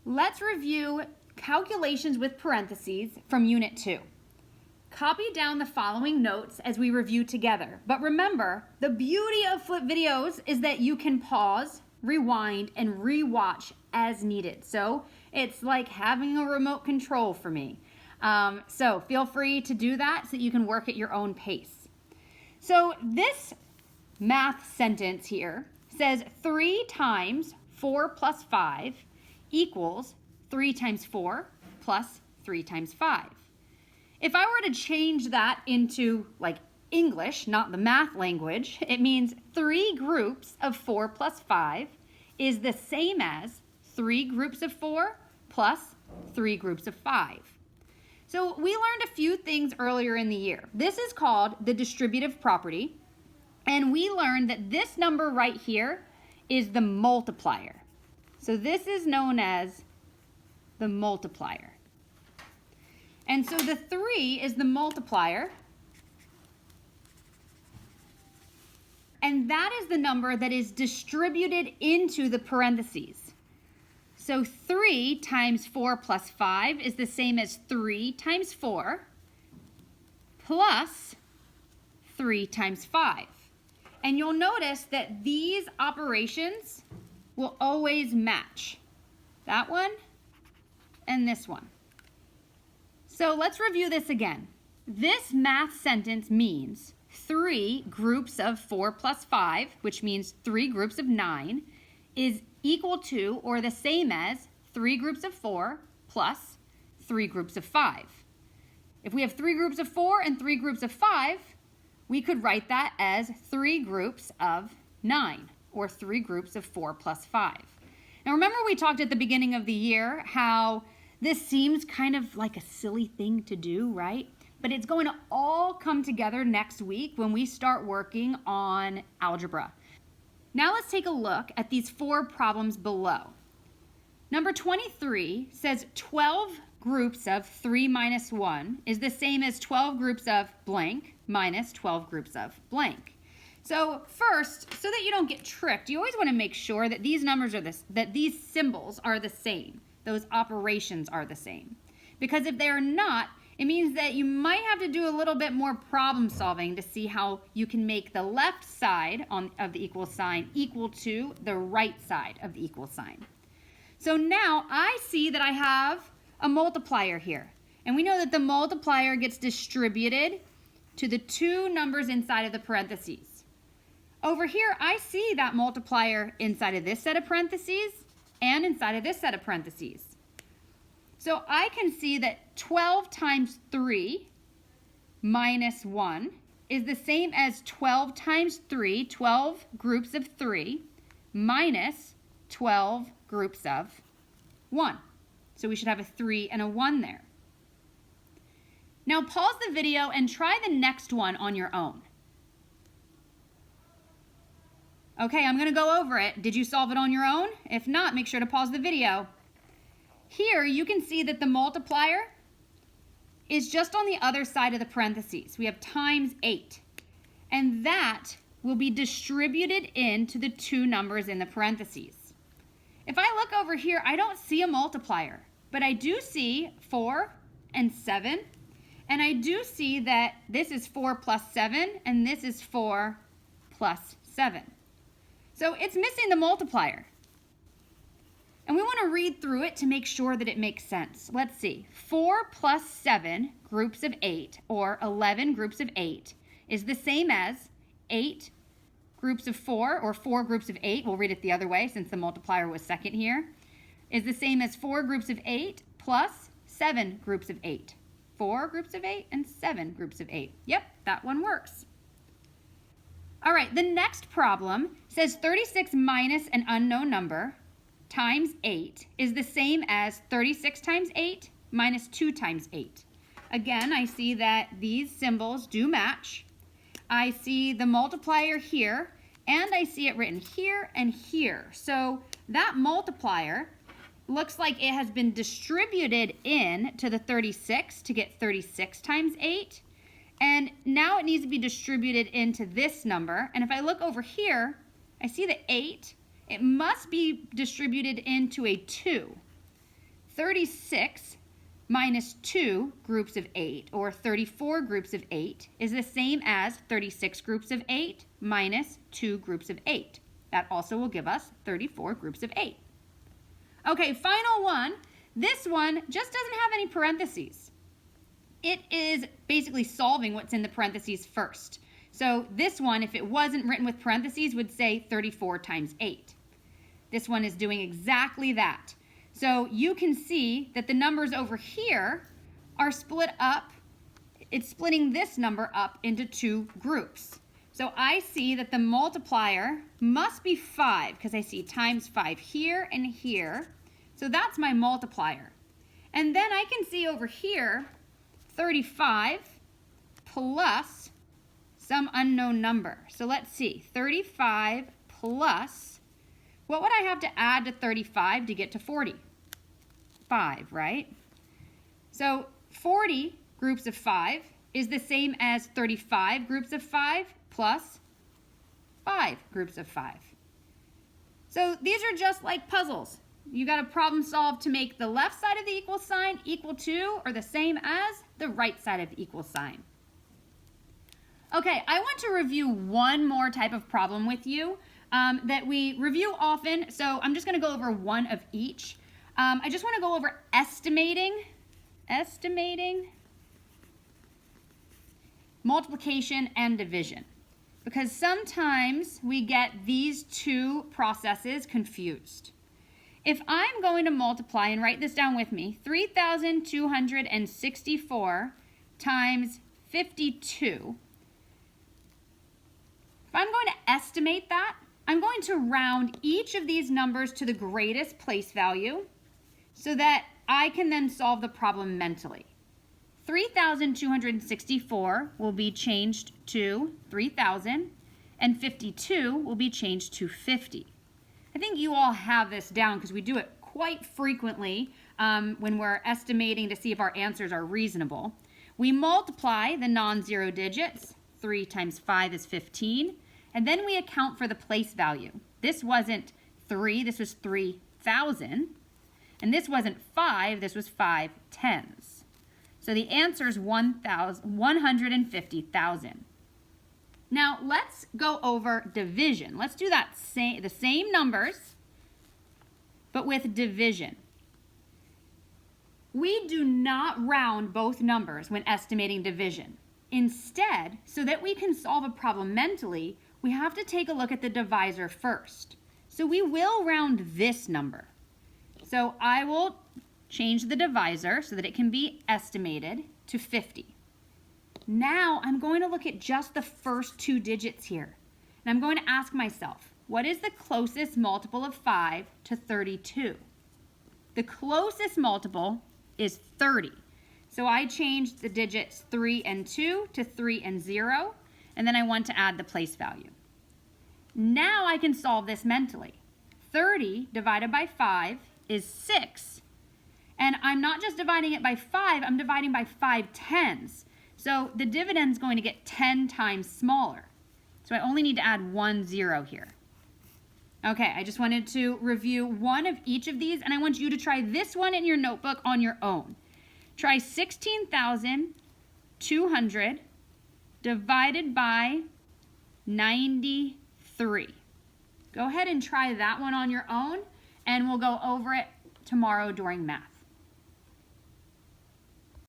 Let's review calculations with parentheses from Unit 2. Copy down the following notes as we review together. But remember, the beauty of flip videos is that you can pause, rewind, and rewatch as needed. So it's like having a remote control for me. So feel free to do that so that you can work at your own pace. So this math sentence here says 3 times 4 plus 5 equals 3 times 4 plus 3 times 5. If I were to change that into like English, not the math language, it means 3 groups of 4 plus 5 is the same as 3 groups of 4 plus 3 groups of 5. So we learned a few things earlier in the year. This is called the distributive property, and we learned that this number right here is the multiplier. So this is known as the multiplier. And so the 3 is the multiplier, and that is the number that is distributed into the parentheses. So 3 times 4 plus 5 is the same as 3 times 4 plus 3 times 5. And you'll notice that these operations will always match. That one and this one. So let's review this again. This math sentence means 3 groups of 4 plus 5, which means 3 groups of 9, is equal to or the same as 3 groups of 4 plus 3 groups of 5. If we have 3 groups of 4 and 3 groups of 5, we could write that as 3 groups of 9, or 3 groups of 4 plus 5. Now remember we talked at the beginning of the year how this seems kind of like a silly thing to do, right? But it's going to all come together next week when we start working on algebra. Now let's take a look at these 4 problems below. Number 23 says 12 groups of 3 minus 1 is the same as 12 groups of blank minus 12 groups of blank. So first, so that you don't get tricked, you always want to make sure that these numbers are that these symbols are the same. Those operations are the same. Because if they are not, it means that you might have to do a little bit more problem solving to see how you can make the left side of the equal sign equal to the right side of the equal sign. So now I see that I have a multiplier here. And we know that the multiplier gets distributed to the 2 numbers inside of the parentheses. Over here, I see that multiplier inside of this set of parentheses and inside of this set of parentheses. So I can see that 12 times 3 minus 1 is the same as 12 times 3, 12 groups of 3, minus 12 groups of 1. So we should have a 3 and a 1 there. Now pause the video and try the next one on your own. Okay, I'm going to go over it. Did you solve it on your own? If not, make sure to pause the video. Here, you can see that the multiplier is just on the other side of the parentheses. We have times 8. And that will be distributed into the 2 numbers in the parentheses. If I look over here, I don't see a multiplier, but I do see 4 and 7. And I do see that this is 4 plus 7, and this is 4 plus 7. So it's missing the multiplier. And we want to read through it to make sure that it makes sense. Let's see. 4 plus 7 groups of 8, or 11 groups of 8, is the same as 8 groups of 4, or 4 groups of 8. We'll read it the other way since the multiplier was second here. Is the same as 4 groups of 8 plus 7 groups of 8. 4 groups of 8 and 7 groups of 8. Yep, that one works. All right, the next problem says 36 minus an unknown number times 8 is the same as 36 times 8 minus 2 times 8. Again, I see that these symbols do match. I see the multiplier here, and I see it written here and here. So that multiplier looks like it has been distributed in to the 36 to get 36 times 8. And now it needs to be distributed into this number. And if I look over here, I see the 8. It must be distributed into a 2. 36 minus 2 groups of 8, or 34 groups of 8, is the same as 36 groups of 8 minus 2 groups of 8. That also will give us 34 groups of 8. Okay, final one. This one just doesn't have any parentheses. It is basically solving what's in the parentheses first. So this one, if it wasn't written with parentheses, would say 34 times 8. This one is doing exactly that. So you can see that the numbers over here are split up. It's splitting this number up into 2 groups. So I see that the multiplier must be 5 because I see times 5 here and here. So that's my multiplier. And then I can see over here 35 plus some unknown number. So let's see, 35 plus, what would I have to add to 35 to get to 40? 5, right? So 40 groups of 5 is the same as 35 groups of 5 plus 5 groups of 5. So these are just like puzzles. You got to problem solve to make the left side of the equal sign equal to or the same as the right side of the equal sign. Okay, I want to review one more type of problem with you that we review often. So I'm just going to go over one of each. I just want to go over estimating, multiplication, and division. Because sometimes we get these two processes confused. If I'm going to multiply, and write this down with me, 3,264 times 52, if I'm going to estimate that, I'm going to round each of these numbers to the greatest place value so that I can then solve the problem mentally. 3,264 will be changed to 3,000, and 52 will be changed to 50. I think you all have this down because we do it quite frequently when we're estimating to see if our answers are reasonable. We multiply the non-zero digits. 3 times 5 is 15. And then we account for the place value. This wasn't 3, this was 3,000. And this wasn't 5, this was 5 tens. So the answer is 150,000. Now let's go over division. Let's do that the same numbers, but with division. We do not round both numbers when estimating division. Instead, so that we can solve a problem mentally, we have to take a look at the divisor first. So we will round this number. So I will change the divisor so that it can be estimated to 50. Now I'm going to look at just the first 2 digits here. And I'm going to ask myself, what is the closest multiple of 5 to 32? The closest multiple is 30. So I changed the digits 3 and 2 to 3 and 0, and then I want to add the place value. Now I can solve this mentally. 30 divided by 5 is 6. And I'm not just dividing it by 5, I'm dividing by 5 tens. So the dividend's going to get 10 times smaller. So I only need to add 1 0 here. Okay, I just wanted to review one of each of these, and I want you to try this one in your notebook on your own. Try 16,200 divided by 93. Go ahead and try that one on your own, and we'll go over it tomorrow during math.